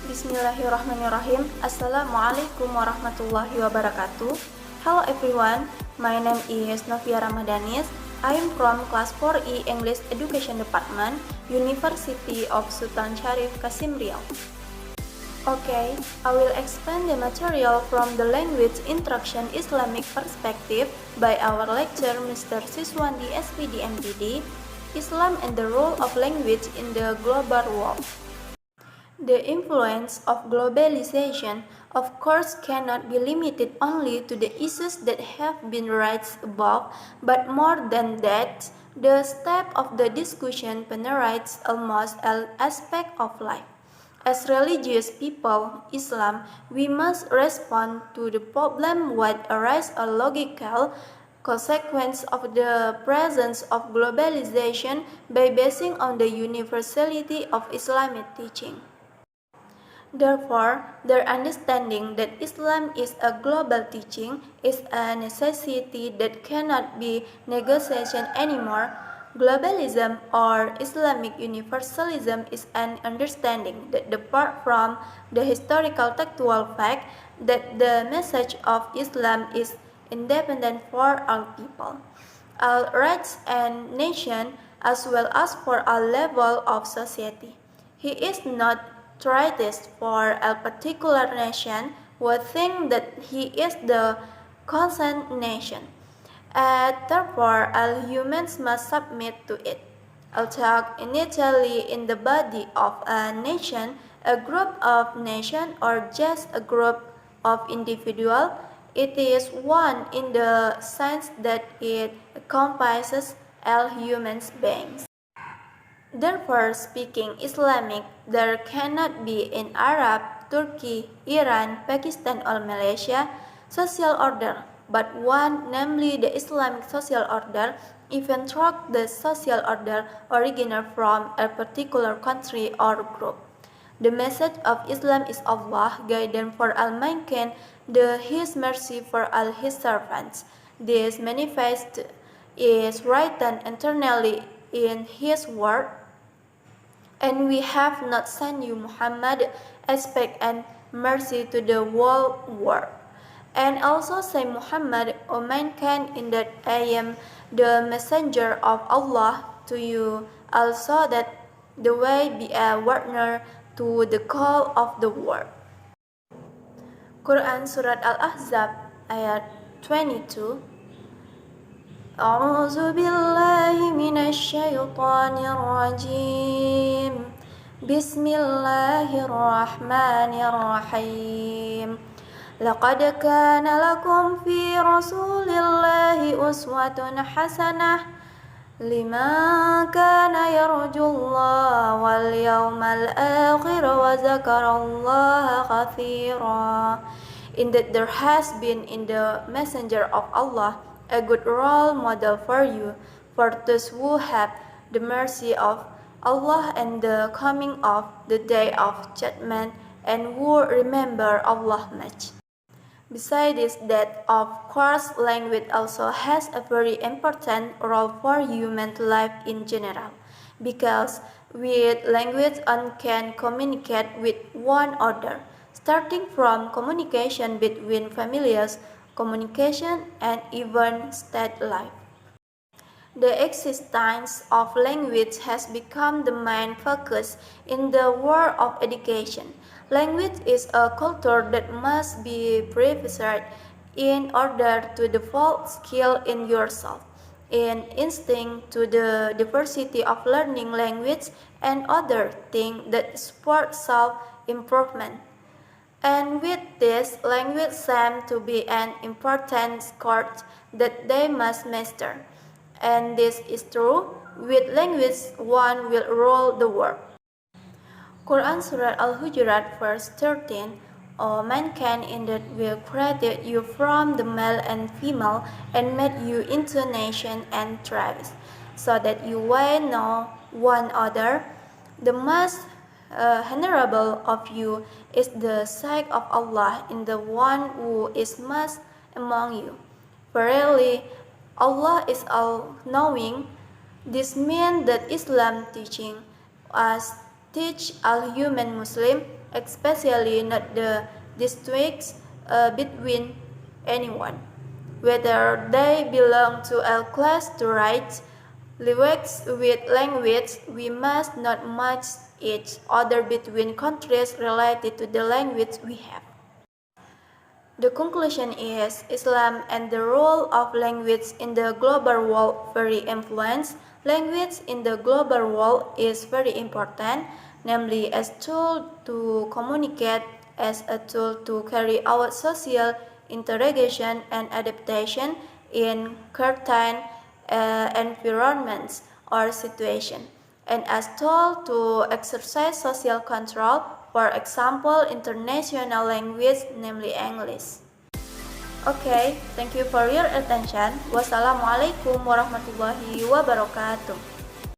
Bismillahirrahmanirrahim. Assalamualaikum warahmatullahi wabarakatuh. Hello everyone, my name is Novia Ramadanis. I am from class 4E English Education Department, University of Sultan Syarif Qasim Riau. Okay, I will explain the material from the language instruction Islamic perspective by our lecturer Mr. Siswandi SPD MPD, Islam and the Role of Language in the Global World. The influence of globalization, of course, cannot be limited only to the issues that have been raised above, but more than that, the scope of the discussion penetrates almost all aspects of life. As religious people, Islam, we must respond to the problem what arises a logical consequence of the presence of globalization by basing on the universality of Islamic teaching. Therefore, their understanding that Islam is a global teaching is a necessity that cannot be negotiated anymore. Globalism or Islamic universalism is an understanding that depart from the historical textual fact that the message of Islam is independent for all people, all races and nations, as well as for all levels of society. He is not treatise for a particular nation would think that he is the consent nation, and therefore all humans must submit to it. Although initially in the body of a nation, a group of nations, or just a group of individuals, it is one in the sense that it encompasses all human beings. Therefore, speaking Islamic, there cannot be in Arab, Turkey, Iran, Pakistan or Malaysia social order, but one, namely the Islamic social order, even though the social order originates from a particular country or group. The message of Islam is Allah, guidance for all mankind, His mercy for all His servants. This manifest is written internally in His word, and we have not sent you Muhammad aspect and mercy to the whole world. And also say Muhammad, O mankind, in that I am the messenger of Allah to you, also that the way be a warner to the call of the world. Quran Surat Al-Ahzab ayat 22. أعوذ بالله من الشيطان الرجيم بسم الله الرحمن الرحيم لقد كان لكم في رسول الله أسوة حسنة لمن كان يرجو الله واليوم الآخر وذكر الله كثيرا. In that there has been in the messenger of Allah a good role model for you, for those who have the mercy of Allah and the coming of the day of judgment, and who remember Allah much. Besides that, of course, language also has a very important role for human life in general, because with language one can communicate with one another, starting from communication between families, communication, and even state life. The existence of language has become the main focus in the world of education. Language is a culture that must be preserved in order to develop skill in yourself, in instinct to the diversity of learning language and other things that support self-improvement. And with this, language seems to be an important skill that they must master. And this is true, with language one will rule the world. Quran Surah Al-Hujurat verse 13. O mankind, in that we created you from the male and female and made you into nation and tribes, so that you may know one another. The most honorable of you is the sight of Allah in the one who is most among you. Verily, Allah is all-knowing. This means that Islam teaching us teach all human Muslim especially not the distinction between anyone, whether they belong to a class to write. Lyrics with language, we must not match each other between countries related to the language we have. The conclusion is Islam and the role of language in the global world very influence. Language in the global world is very important, namely as tool to communicate, as a tool to carry out social integration and adaptation in certain environments or situations, and as tool to exercise social control, for example, international language, namely English. Okay, thank you for your attention. Wassalamualaikum warahmatullahi wabarakatuh.